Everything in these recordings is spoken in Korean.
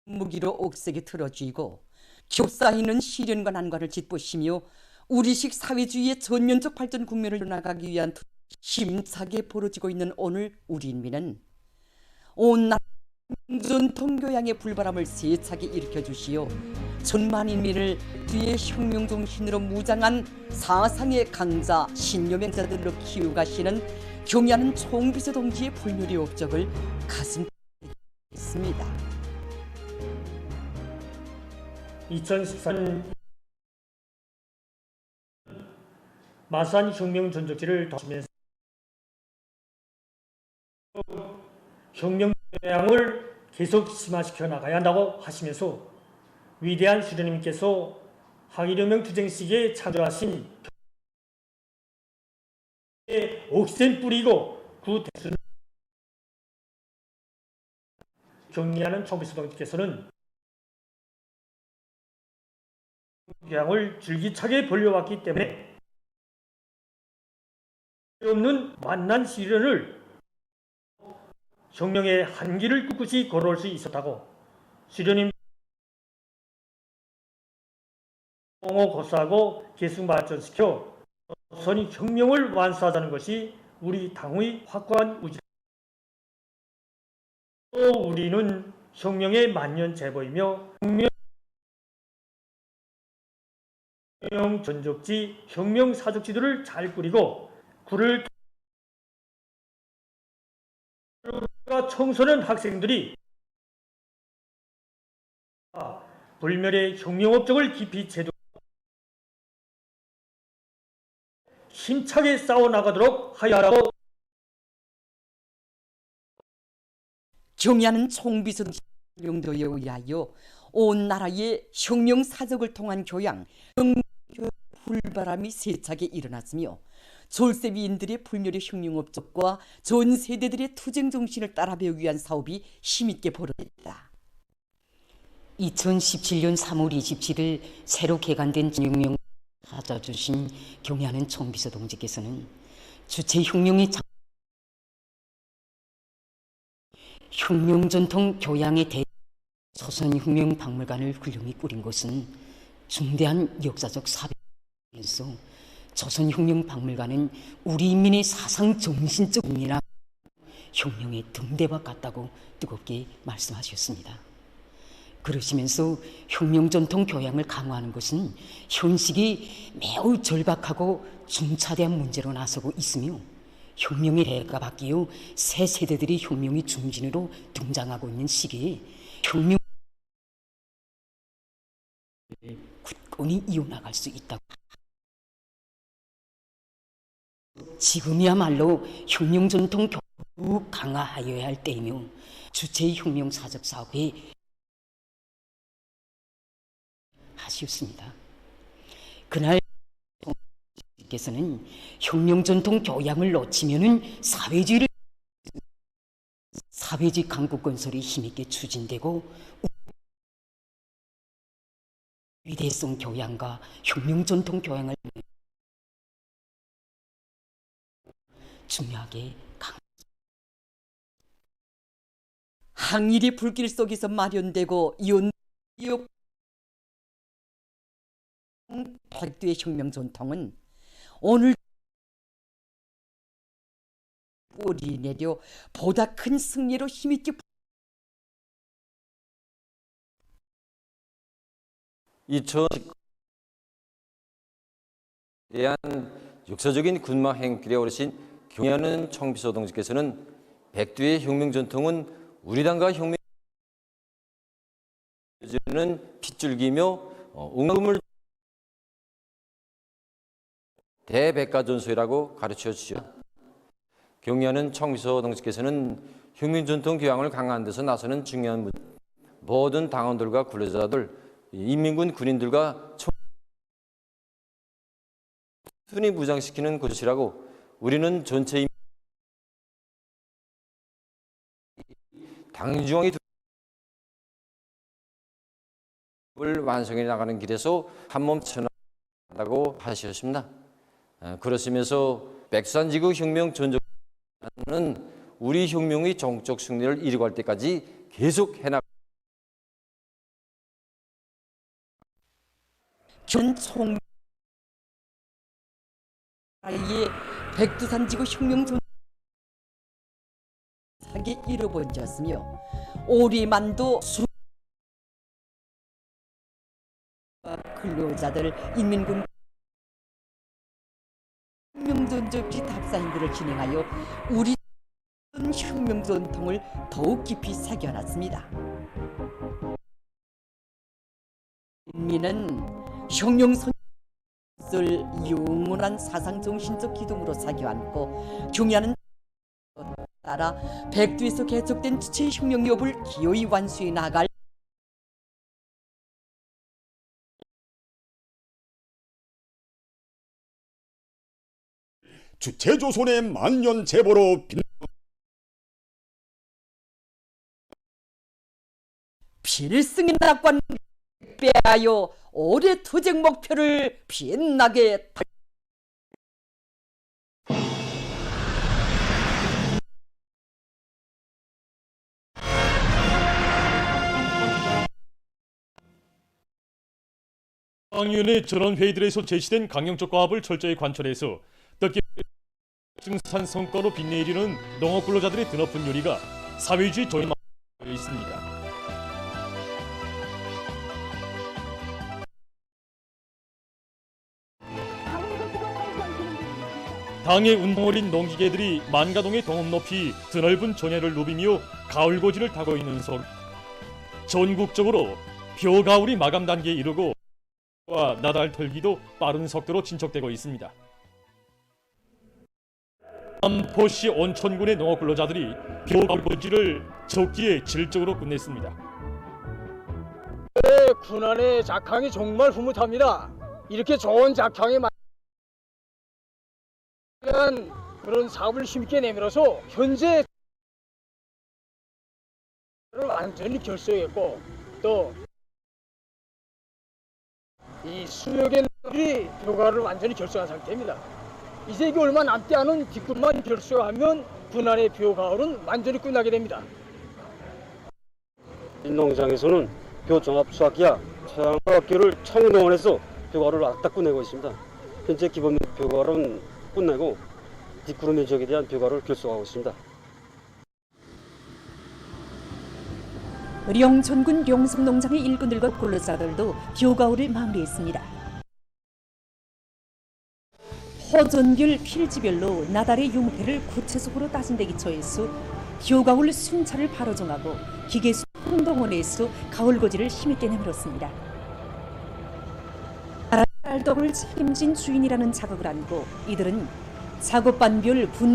무기로 옥색에 틀어쥐고 겹쌓이는 시련과 난관을 짓보시며 우리식 사회주의의 전면적 발전 국면을 나가기 위한 힘차게 벌어지고 있는 오늘 우리 인민은 온 나라 전통 교양의 불바람을 세차게 일으켜 주시어 천만 인민을 뒤에 혁명 정신으로 무장한 사상의 강자 신여맹자들로 키워가시는 경의하는 총비서 동지의 불멸의 업적을 가슴 했습니다. 2014년 마산 혁명 전적지를 도시면서 혁명 교양을 계속 심화시켜 나가야 한다고 하시면서 위대한 수련님께서 항일혁명 투쟁 시기에 창조하신 옥센 뿌리고 그 대수는 경리하는 총비서 동지께서는 교양을 줄기차게 벌려왔기 때문에 없는 만난 시련을 혁명의 한기를 꿋꿋이 걸어올 수 있었다고 수련님 공호 고사하고 계승 발전시켜 조선이 혁명을 완수하자는 것이 우리 당의 확고한 의지다. 또 우리는 혁명의 만년 제보이며 혁명 전적지, 혁명 사적지들을 잘 꾸리고 그를 청소년 학생들이 불멸의 혁명 업적을 깊이 제도 힘차게 싸워나가도록 하여 하라고 경의하는 총비서 용도에 의하여 온 나라의 혁명 사적을 통한 교양, 불바람이 세차게 일어났으며 졸세비인들의 불멸의 혁명 업적과 전 세대들의 투쟁 정신을 따라 배우기 위한 사업이 힘있게 벌어졌다. 2017년 3월 27일 새로 개관된 혁명 찾아주신 경의하는 총비서 동지께서는 주체 혁명의 혁명 전통 교양의 조선혁명 박물관을 훌륭히 꾸린 것은 중대한 역사적 사례이면서 조선혁명 박물관은 우리 인민의 사상 정신적 의미나 혁명의 등대와 같다고 뜨겁게 말씀하셨습니다. 그러시면서 혁명 전통 교양을 강화하는 것은 현실이 매우 절박하고 중차대한 문제로 나서고 있으며 혁명의 해가 바뀌어 새 세대들이 혁명의 중진으로 등장하고 있는 시기에 혁명을 굳건히 이어나갈 수 있다고. 지금이야말로 혁명 전통 교육을 강화하여야 할 때이며 주체의 혁명 사적 사업에 하시었습니다. 그날 께서는 혁명 전통 교양을 놓치면은 사회주의 강국 건설이 힘있게 추진되고 위대성 교양과 혁명 전통 교양을 중요하게 항일의 불길 속에서 마련되고 연역 백두의 혁명 전통은 오늘 뿌리 내려 보다 큰 승리로 힘있게 대한 역사적인 군마 행길에 오르신 경의하는 총비서 동지께서는 백두의 혁명 전통은 우리 당과 혁명을 핏줄기며 응금을 대백가전소이라고 가르쳐 주시죠. 경의하는 총비서 동지께서는 혁명 전통 교양을 강화하는 데서 나서는 중요한 모든 당원들과 군례자들, 인민군 군인들과 순위 무장시키는 것이라고 우리는 전체 당중앙이 완성해 나가는 길에서 한몸 쳐나가고 하셨습니다. 그러시면서 백산지구 혁명 전적은 우리 혁명의 정적 승리를 이루어갈 때까지 계속 해나가 총 아이의 백두산지구 혁명전 사기 이루어졌으며 오리만도 수 근로자들 인민군 혁명전적지 답사행들을 진행하여 우리 혁명 전통을 더욱 깊이 새겨놨습니다. 인민은 혁명선을 영원한 사상 정신적 기둥으로 새겨안고 경야는 따라 백두에서 개척된 주체 혁명 여부를 기어이 완수해 나갈 주체조선의 만년 제보로 필승의 낙관 빼하여 올해 투쟁 목표를 빛나게 당위원회 전원회의들에서 제시된 강령적 과업을 철저히 관철해서 뜻깊은 증산 성과로 빛내리는 농업 근로자들의 드높은 요리가 사회주의 조임에 있습니다. 당의 운동어린 농기계들이 만가동의 동업 높이 드넓은 전해를 누비며 가을고지를 타고 있는 속 전국적으로 벼가을이 마감 단계에 이르고 나달 털기도 빠른 속도로 진척되고 있습니다. 남포시 온천군의 농업 근로자들이 벼가을고지를 적기에 질적으로 끝냈습니다. 군안의 작황이 정말 흐뭇합니다. 이렇게 좋은 작황에 대한 그런 사업을 힘있게 내밀어서 현재 완전히 결속했고 또 이 수역의 들이 벼가를 완전히 결속한 상태입니다. 이제 이게 얼마 남지 않은 뒷끝만 결속하면 군안의 벼가을은 완전히 끝나게 됩니다. 이 농장에서는 벼종합 수확기와 토양과학기를 청농원에서 벼가를 딱 끝내고 있습니다. 현재 기본 벼가는 끝내고 뒷구루 면적에 대한 벼가를 결속하고 있습니다. 령천군 령성농장의 일꾼들과 근로자들도 벼가을을 마무리했습니다. 호전별 필지별로 나달의 유무태를 구체적으로 따진 데 기초해서 벼가을 순차를 바로 정하고 기계수 운동원에서 가을고지를 힘있게 내밀었습니다. 딸떡을 책임진 주인이라는 자각을 안고 이들은 작업반별 분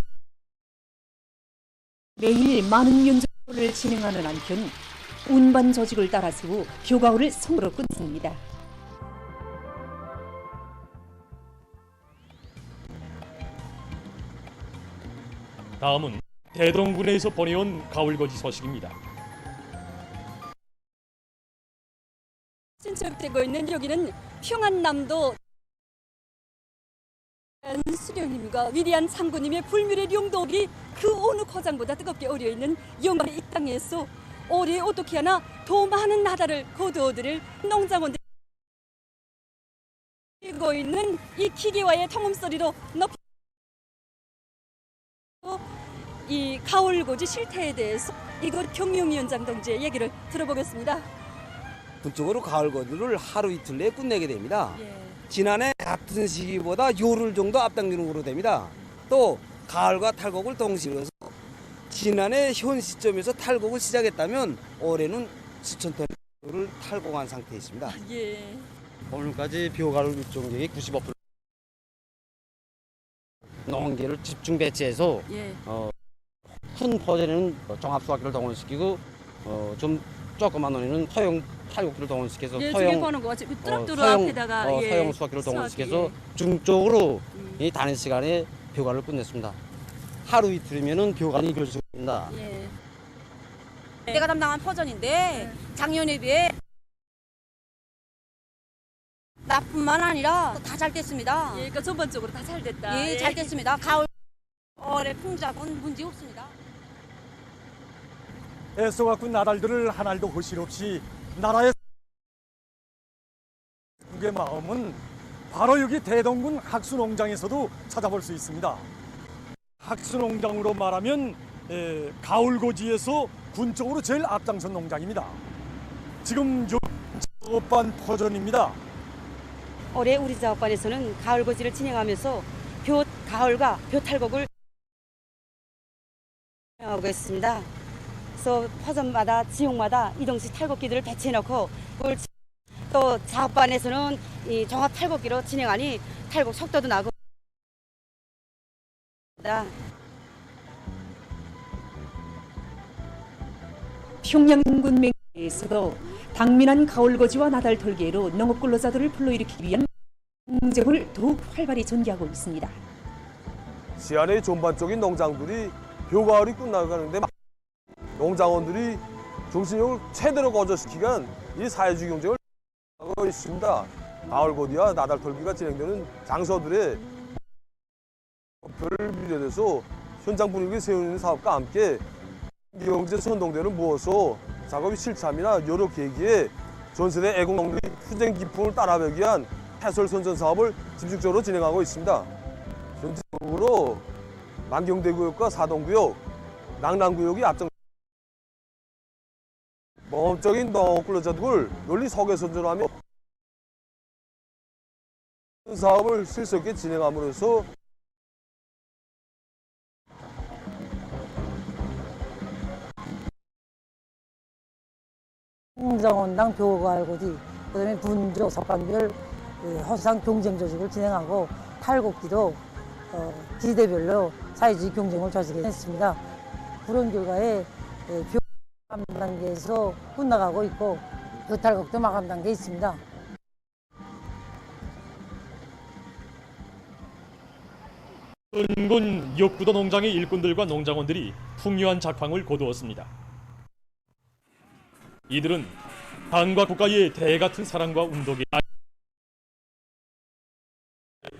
매일 많은 면접을 진행하는 한편 운반 조직을 따라 세우 벼가을을 성으로 끝습니다. 다음은 대동군에서 보내온 가을고지 소식입니다. 신축되고 있는 여기는 평안남도 수령님과 위대한 상구님의 불멸의 용독이 그 어느 고장보다 뜨겁게 어려있는 영광의 이 땅에서 올해 어떻게 하나 더 많은 나달을 거두어들일 농장원들이 고 있는 이 기계와의 통음소리로 높이 이 가을고지 실태에 대해서 이곳 경영위원장 동지의 얘기를 들어보겠습니다. 본격적으로 가을고지를 하루 이틀 내에 끝내게 됩니다. 예. 지난해 같은 시기보다 요를 정도 앞당기는 거로 됩니다. 또 가을과 탈곡을 동시에 해서 지난해 현 시점에서 탈곡을 시작했다면 올해는 수천 톤을 탈곡한 상태에 있습니다. 예. 오늘까지 벼가을 육종량이 95% 농기를 집중 배치해서 예. 큰 포대는 종합수확기를 동원시키고 좀 조그만 논에는 소형 탈곡기를 동원시켜서 예, 소형 지금 보는 거 뚜럭뚜럭 소형, 앞에다가 예. 소형 수확기를 동원시켜서 수확기. 중적으로 이 다른 시간에 벼가를 끝냈습니다. 하루 이틀이면은 벼가이 결승입니다. 예. 내가 담당한 퍼전인데 작년에 비해 나뿐만 아니라 다 잘 됐습니다. 예, 그러니까 전반적으로 다 잘 됐다. 예, 잘 됐습니다. 가을 올해 풍작은 문제 없습니다. 애써갖고 나달들을 한 알도 허실 없이 나라의 전국의 마음은 바로 여기 대동군 학수농장에서도 찾아볼 수 있습니다. 학수농장으로 말하면 가을고지에서 군 쪽으로 제일 앞장선 농장입니다. 지금 작업반 포전입니다. 올해 우리 작업반에서는 가을고지를 진행하면서 가을과 벼탈곡을 하고 있습니다. 그래서 포전마다 지역마다 이동식 탈곡기들을 배치해놓고 또 작업반에서는 이 종합 탈곡기로 진행하니 탈곡 속도도 나고. 평양 인근 맹에서도 당면한 가을고지와 나달 털기로 농업 근로자들을 불러일으키기 위한 공정을 더욱 활발히 전개하고 있습니다. 시안의 전반적인 농장들이 벼가을이 끝나가는데 농장원들이 정신력을 최대로 거저시키기 위한 이 사회주의 경쟁을 하고 있습니다. 가을고지와 나달 털기가 진행되는 장소들의 목표를 비롯해서 현장 분위기를 세우는 사업과 함께 경제 선동대를 모아서 작업의 실참이나 여러 계기에 전세대 애국농민 투쟁 기풍을 따라가기 위한 해설 선전 사업을 집중적으로 진행하고 있습니다. 전체적으로 만경대구역과 사동구역, 낙랑구역이 앞장 모험적인 농업 근로자들을 널리 서계 선전하며 사업을 실속 있게 진행함으로써 홍정원당 벼가을고지, 그다음에 분조, 석간별 허상 경쟁 조직을 진행하고 탈곡기도 지대별로 사회주의 경쟁을 조직했습니다. 그런 결과에 마감 단계에서 끝나가고 있고 벼탈곡도 마감 단계에 있습니다. 은군 욕구도 농장의 일꾼들과 농장원들이 풍요한 작황을 거두었습니다. 이들은 당과 국가의 대같은 사랑과 운동에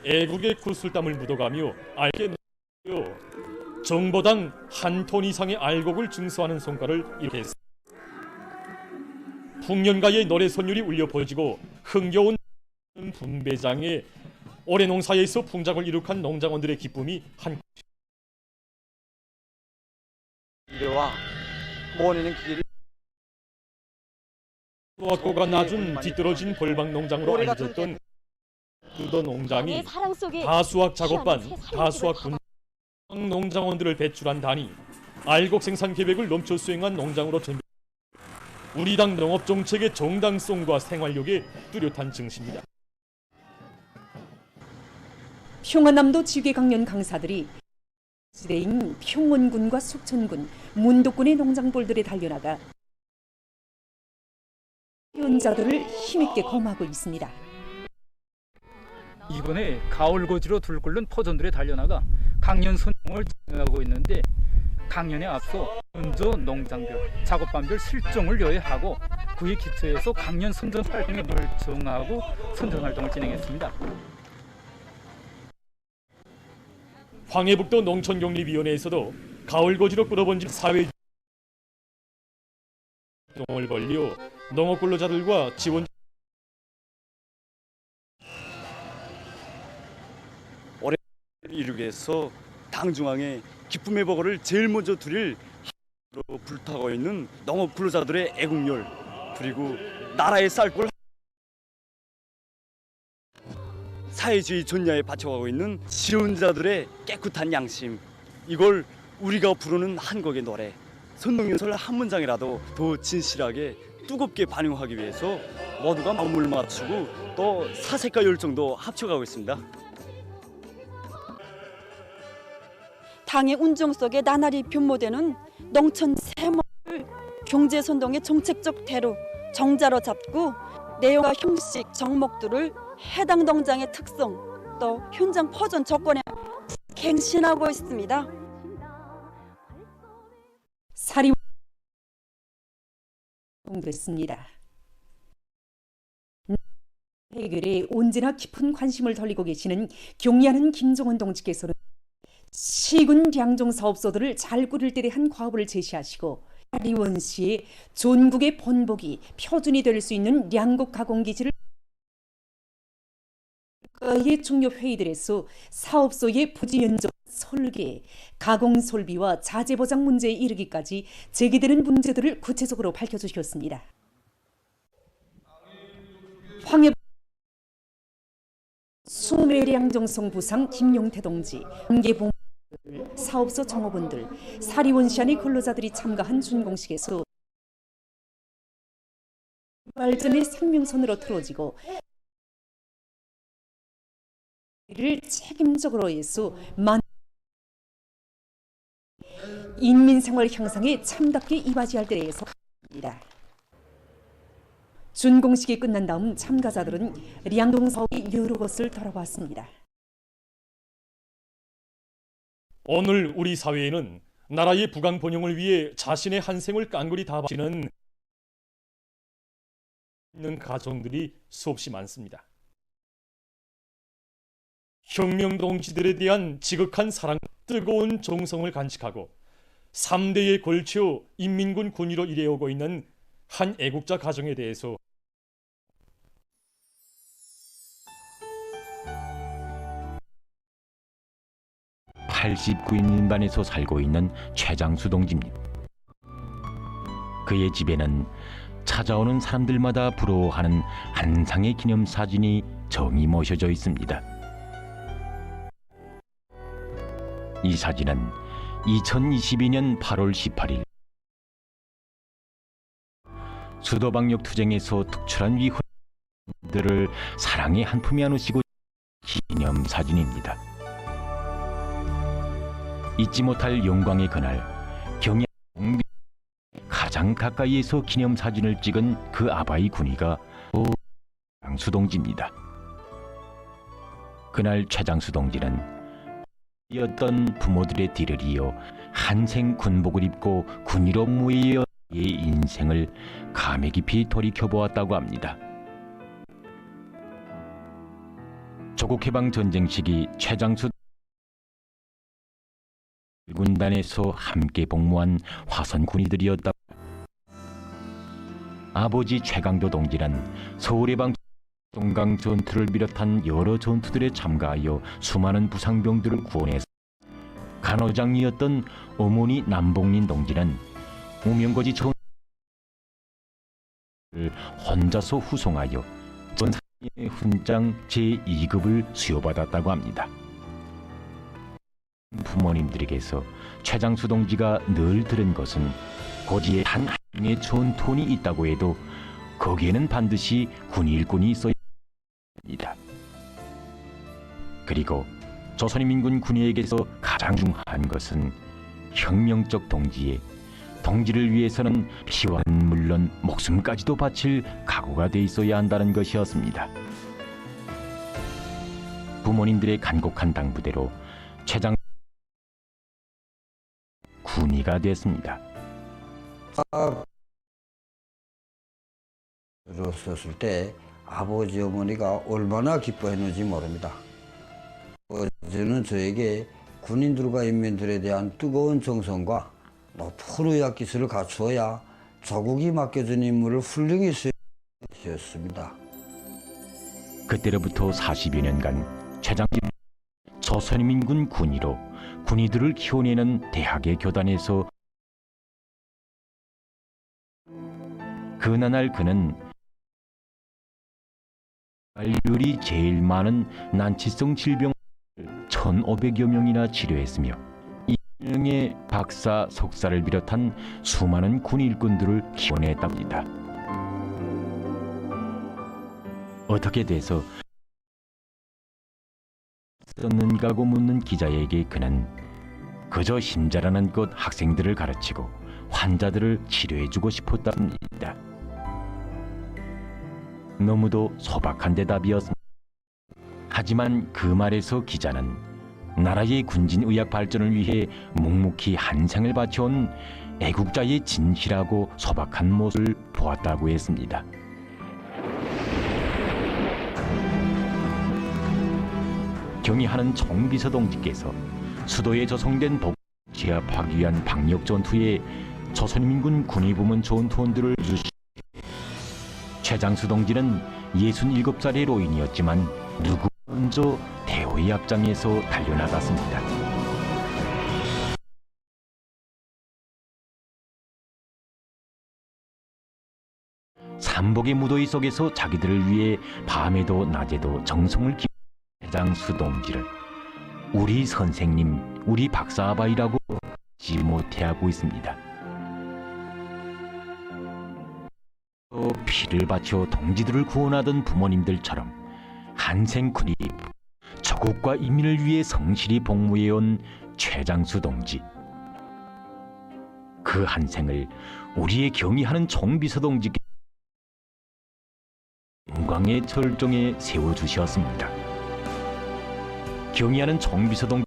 애국의 구슬땀을 묻어가며 알게 정보당 한 톤 이상의 알곡을 증수하는 성과를 이룩했습니다. 풍년가의 노래 선율이 울려 퍼지고 흥겨운 분배장에 올해 농사에서 풍작을 이룩한 농장원들의 기쁨이 한 미래와 모내는 기질이 수확고가 낮은 뒤떨어진 벌방 농장으로 알려졌던 그도 농장이 다수학 작업반, 다수학 군 농장원들을 배출한 단위 알곡 생산 계획을 넘쳐 수행한 농장으로 전개. 우리 당 농업 정책의 정당성과 생활력에 뚜렷한 증시입니다. 평안남도 지괴강연 강사들이 지대인 평원군과 숙천군, 문덕군의 농장벌들에 달려나가 연자들을 힘있게 검하고 있습니다. 이번에 가을고지로 들끓는 포전들에 달려나가 강연 선동을 진행하고 있는데 강연에 앞서 먼저 농장별, 작업반별 실종을 요해하고 그에 기초해서 강연 선전 활동에 결정하고 선전 활동을 진행했습니다. 황해북도 농촌경리위원회에서도 가을고지로 끌어번진 사회 활동을 벌려 농업 근로자들과 지원 올해 이루기 위해서 당중앙에 기쁨의 버거를 제일 먼저 드릴 하로 불타고 있는 농업 근로자들의 애국열, 그리고 나라의 쌀골 사회주의 존야에 바쳐가고 있는 지원자들의 깨끗한 양심, 이걸 우리가 부르는 한 곡의 노래 선동연설 한 문장이라도 더 진실하게 뜨겁게 반영하기 위해서 모두가 마음을 맞추고 또 사색과 열정도 합쳐가고 있습니다. 당의 운정 속에 나날이 변모되는 농촌 세모를 경제선동의 정책적 대로 정자로 잡고 내용과 형식, 정목들을 해당 농장의 특성, 또 현장 포전 조건에 갱신하고 있습니다. 사리 됐습니다. 해결에 언제나 깊은 관심을 돌리고 계시는 경리하는 김종원 동지께서는 시군 량종 사업소들을 잘 꾸릴 때 대한 과업을 제시하시고 하리원 시의 전국의 본복이 표준이 될 수 있는 량곡 가공기지를 국가의 중요 회의들에서 사업소의 부지 면적 설계, 가공 설비와 자재 보장 문제에 이르기까지 제기되는 문제들을 구체적으로 밝혀주셨습니다. 황해 수매량정성 부상 김용태 동지, 관계봉 사업소 종업원들, 사리원시안의 근로자들이 참가한 준공식에서 발전의 생명선으로 틀어지고 이를 책임적으로 해서 인민생활 향상에 참답게 이바지할 때에 대해서 합니다. 준공식이 끝난 다음 참가자들은 량동 사업의 여러 것을 돌아봤습니다. 오늘 우리 사회에는 나라의 부강 번영을 위해 자신의 한 생을 깡그리 다 바치는 가정들이 수없이 많습니다. 혁명 동지들에 대한 지극한 사랑, 뜨거운 정성을 간직하고 3대에 걸쳐 인민군 군의로 일해오고 있는 한 애국자 가정에 대해서 (89인민반에서) 살고 있는 최장수 동지입니다. 그의 집에는 찾아오는 사람들마다 부러워하는 한 상의 기념사진이 정이 모셔져 있습니다. 이 사진은 2022년 8월 18일 수도방역 투쟁에서 특출한 위훈들을 사랑의 한 품에 안으시고 기념사진입니다. 잊지 못할 영광의 그날, 경야 가장 가까이에서 기념사진을 찍은 그 아바이 군의가 최장수 동지입니다. 그날 최장수 동지는 이었던 부모들의 뒤를 이어 한생 군복을 입고 군의로 무예의 인생을 감회 깊이 돌이켜보았다고 합니다. 조국해방 전쟁 시기 최장수 군단에서 함께 복무한 화선 군의들이었다. 아버지 최강도 동지는 서울해방 동강 전투를 비롯한 여러 전투들에 참가하여 수많은 부상병들을 구원해서 간호장이었던 어머니 남봉린 동지는 무명거지 전을 혼자서 후송하여 전사의 훈장 제2급을 수여받았다고 합니다. 부모님들에게서 최장수 동지가 늘 들은 것은 고지에 단 한 명의 전투원이 있다고 해도 거기에는 반드시 군일꾼이 있어야 합니다. 그리고 조선인민군 군의에게서 가장 중요한 것은 혁명적 동지를 위해서는 피와 물론 목숨까지도 바칠 각오가 돼 있어야 한다는 것이었습니다. 부모님들의 간곡한 당부대로 최장 군의가 됐습니다. 썼을 때 아버지 어머니가 얼마나 기뻐했는지 모릅니다. 아버지는 저에게 군인들과 인민들에 대한 뜨거운 정성과 높은 의학 기술을 갖추어야 조국이 맡겨준 임무를 훌륭히 수행했습니다. 그때로부터 40여 년간 최장수는 조선인민군 군의로 군의들을 키워내는 대학의 교단에서 그날 그는 발률이 제일 많은 난치성 질병을 1,500여 명이나 치료했으며 이 명의 박사, 석사를 비롯한 수많은 군 일꾼들을 키워냈답니다. 어떻게 돼서 썼는가고 묻는 기자에게 그는 그저 힘자라는 것 학생들을 가르치고 환자들을 치료해주고 싶었답니다. 너무도 소박한 대답이었습니다. 하지만 그 말에서 기자는 나라의 군진의학 발전을 위해 묵묵히 한 생을 바쳐온 애국자의 진실하고 소박한 모습을 보았다고 했습니다. 경의하는 총비서동지께서 수도에 조성된 독 제압하기 위한 방역 전투에 조선인민군 군의부문 전투원들을 주시 최장수 동지는 67살의 노인이었지만 누구 먼저 대호의 앞장에서 달려나갔습니다. 삼복의 무더위 속에서 자기들을 위해 밤에도 낮에도 정성을 기울인 최장수 동지를 우리 선생님, 우리 박사아바이라고 지 못해하고 있습니다. 또 피를 바쳐 동지들을 구원하던 부모님들처럼 한생군이 조국과 인민을 위해 성실히 복무해온 최장수 동지. 그 한생을 우리의 경의하는 총비서 동지께 영광의 절정에 세워주셨습니다. 경의하는 총비서 동지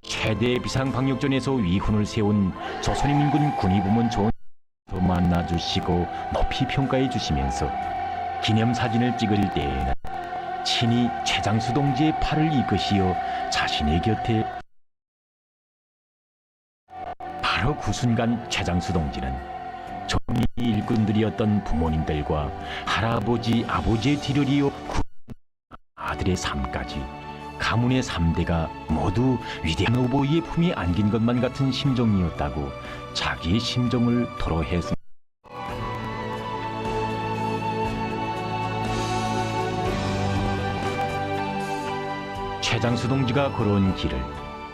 최대 비상방역전에서 위훈을 세운 조선인민군 군의부문 조원도 만나주시고 높이 평가해 주시면서 기념사진을 찍을 때에는 친히 최장수 동지의 팔을 이끄시어 자신의 곁에 바로 그 순간 최장수 동지는 조선인 일꾼들이었던 부모님들과 할아버지, 아버지의 뒤를 이어 아들의 삶까지 가문의 3대가 모두 위대한 어버이의 품에 안긴 것만 같은 심정이었다고 자기의 심정을 토로했습니다. 최장수 동지가 걸어온 길을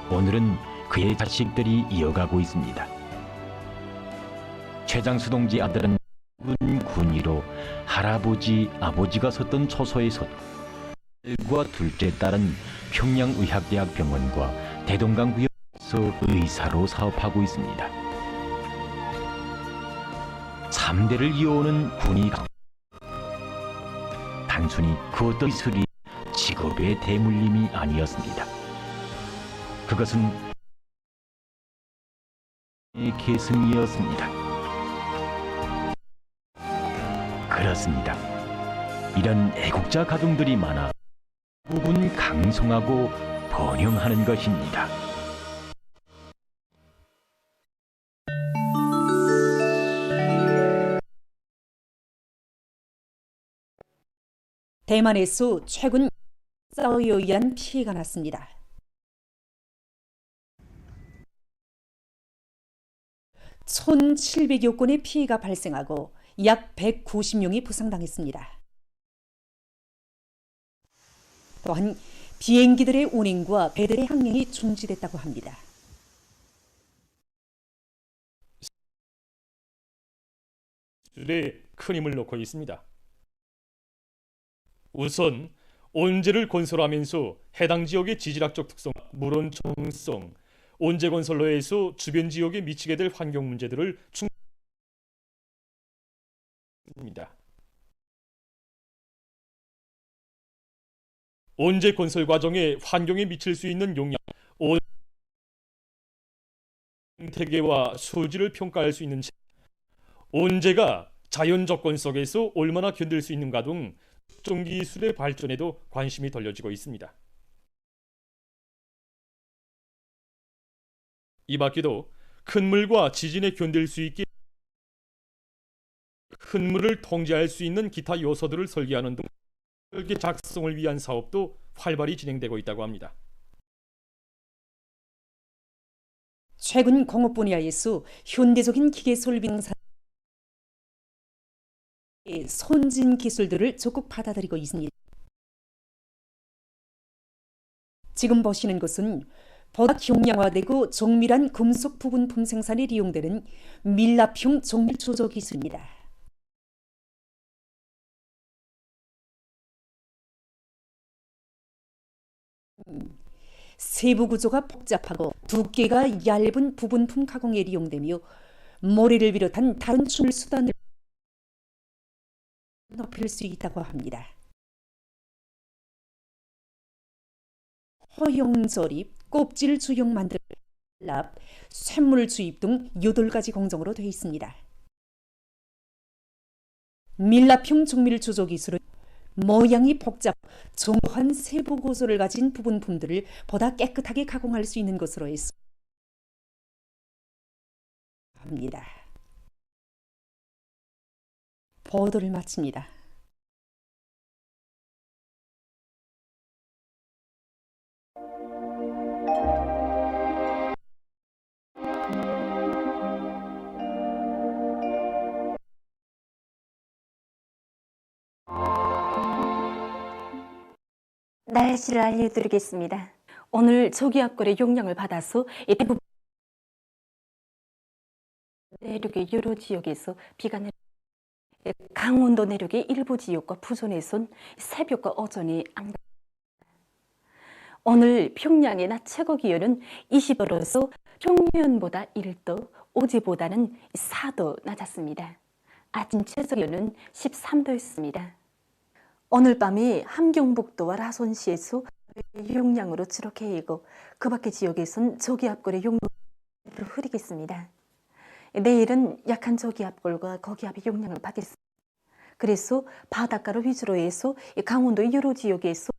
오늘은 그의 자식들이 이어가고 있습니다. 최장수 동지 아들은 군의로 할아버지, 아버지가 섰던 초소에 섰고 딸과 둘째 딸은 평양의학대학 병원과 대동강구역에서 의사로 사업하고 있습니다. 3대를 이어오는 군의 단순히 그 어떤 기술이 직업의 대물림이 아니었습니다. 그것은 계승이었습니다. 그렇습니다. 이런 애국자 가정들이 많아 대부분 강성하고 번영하는 것입니다. 대만에서 최근 사우에 의한 피해가 났습니다. (1700여) 건의 피해가 발생하고 약 190명이 부상당했습니다. 또한 비행기들의 운행과 배들의 항행이 중지됐다고 합니다. 에 큰 힘을 놓고 있습니다. 우선 온제를 건설하면서 해당 지역의 지질학적 특성, 물원 정성, 온제 건설로 해서 주변 지역에 미치게 될 환경 문제들을 충분합니다. 온제 건설 과정에 환경에 미칠 수 있는 영향, 생태계와 수질을 평가할 수 있는 온제가 자연 조건 속에서 얼마나 견딜 수 있는가 등 특정 기술의 발전에도 관심이 돌려지고 있습니다. 이 밖에도 큰 물과 지진에 견딜 수 있게 큰 물을 통제할 수 있는 기타 요소들을 설계하는 등 설계 작성을 위한 사업도 활발히 진행되고 있다고 합니다. 최근 공업 분야에서 현대적인 기계 설비 등산 선진 기술들을 적극 받아들이고 있습니다. 지금 보시는 것은 보다 경량화되고 정밀한 금속 부분품 생산에 이용되는 밀랍형 정밀 조조 기술입니다. 세부 구조가 복잡하고 두께가 얇은 부분품 가공에 이용되며 모래를 비롯한 다른 추출 수단을 높일 수 있다고 합니다. 허용 조립, 껍질 주형 만들, 랍, 쇳물 주입 등 8가지 공정으로 되어 있습니다. 밀랍형 정밀 조조 기술은 모양이 복잡, 정교한 세부 구조를 가진 부분품들을 보다 깨끗하게 가공할 수 있는 것으로 해서 합니다. 보도를 마칩니다. 날씨를 알려드리겠습니다. 오늘 저기압골의 영향을 받아서 대부분 내륙의 여러 지역에서 비가 내려 강원도 내륙의 일부 지역과 부천에선 새벽과 오전이 안갑니다. 오늘 평양의 낮 최고 기온은 20도로서 평년보다 1도, 어제보다는 4도 낮았습니다. 아침 최저 기온은 13도였습니다. 오늘 밤에 함경북도와 라손시에서 용량으로 주룩해 이고 그 밖의 지역에선 저기압골의 용도로 흐리겠습니다. 내일은 약한 저기압골과 거기압의 용량을 받겠습니다. 그래서 바닷가를 위주로 해서 강원도 여러 지역에서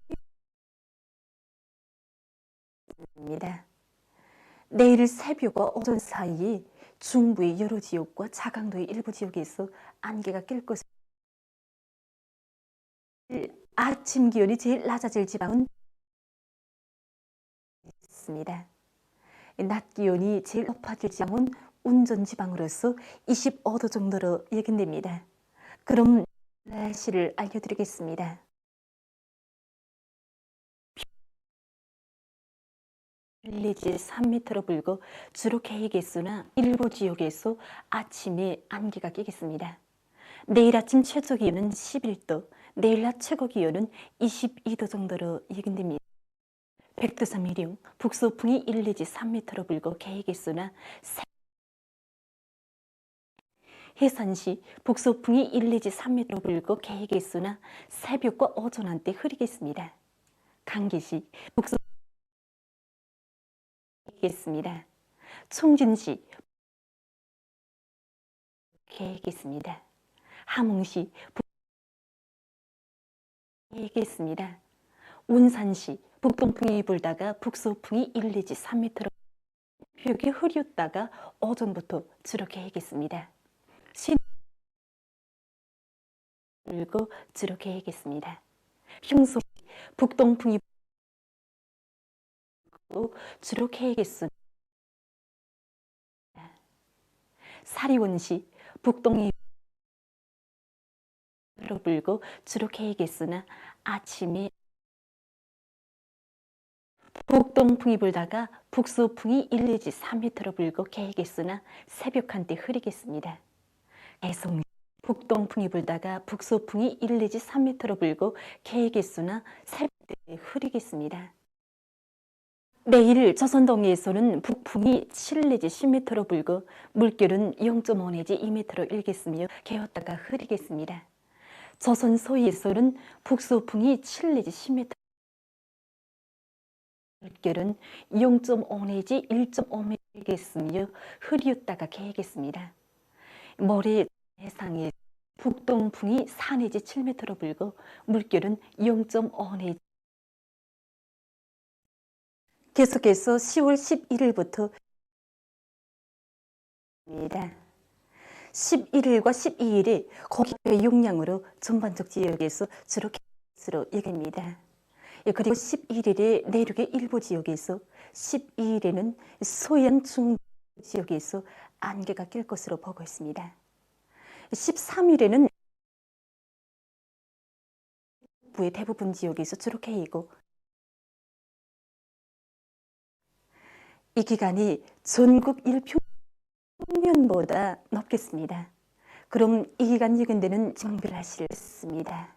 내일 새벽과 오전 사이에 중부의 여러 지역과 자강도의 일부 지역에서 안개가 낄 것입니다. 아침 기온이 제일 낮아질 지방은 있습니다. 낮 기온이 제일 높아질 지방은 운전 지방으로서 25도 정도로 예견됩니다. 그럼 날씨를 알려드리겠습니다. 내지 3m로 불고 주로 개의 개수나 일부 지역에서 아침에 안개가 끼겠습니다. 내일 아침 최저 기온은 11도, 내일 낮 최고 기온은 22도 정도로 예견됩니다. 백두산 미령, 북서풍이 1 내지 3m로 불고 개의 개수나 해산시 북서풍이 1 내지 3m로 불고 개의 개수나 새벽과 오전 한때 흐리겠습니다. 강계시 북서풍이 겠습니다. 총진시 개겠습니다. 함흥시 개겠습니다. 운산시 북동풍이 불다가 북서풍이 1 내지 3m로 벽이 흐렸다가 오전부터 주로 개겠습니다. 불고 주로 개겠습니다. 흉소 북동풍이 주로 개겠습니다. 사리원시 북동이 불고 주로 개겠으나 아침에 북동풍이 불다가 북서풍이 1 내지 3m로 불고 개겠으나 새벽 한때 흐리겠습니다. 애송시 북동풍이 불다가 북서풍이 1 내지 3m로 불고 개겠으나 새벽 때 흐리겠습니다. 내일 조선동해에서는 북풍이 7 내지 10m로 불고 물결은 0.5 내지 2m로 일겠으며 개었다가 흐리겠습니다. 조선 서해에서는 북서풍이 7 내지 10m, 물결은 0.5 내지 1.5m 일겠으며 흐리었다가 개겠습니다. 모레 해상에 북동풍이 4 내지 7m로 불고 물결은 0.5 내지 계속해서 10월 11일부터 11일과 12일에 고기압의 용량으로 전반적 지역에서 주로 개수로 예견됩니다. 그리고 11일에 내륙의 일부 지역에서 12일에는 소양 중부 지역에서 안개가 낄 것으로 보고 있습니다. 13일에는 북부의 대부분 지역에서 주로 개이고 이 기간이 전국 일평년보다 높겠습니다. 그럼 이 기간 예견되는 지방별 날씨를 씁니다.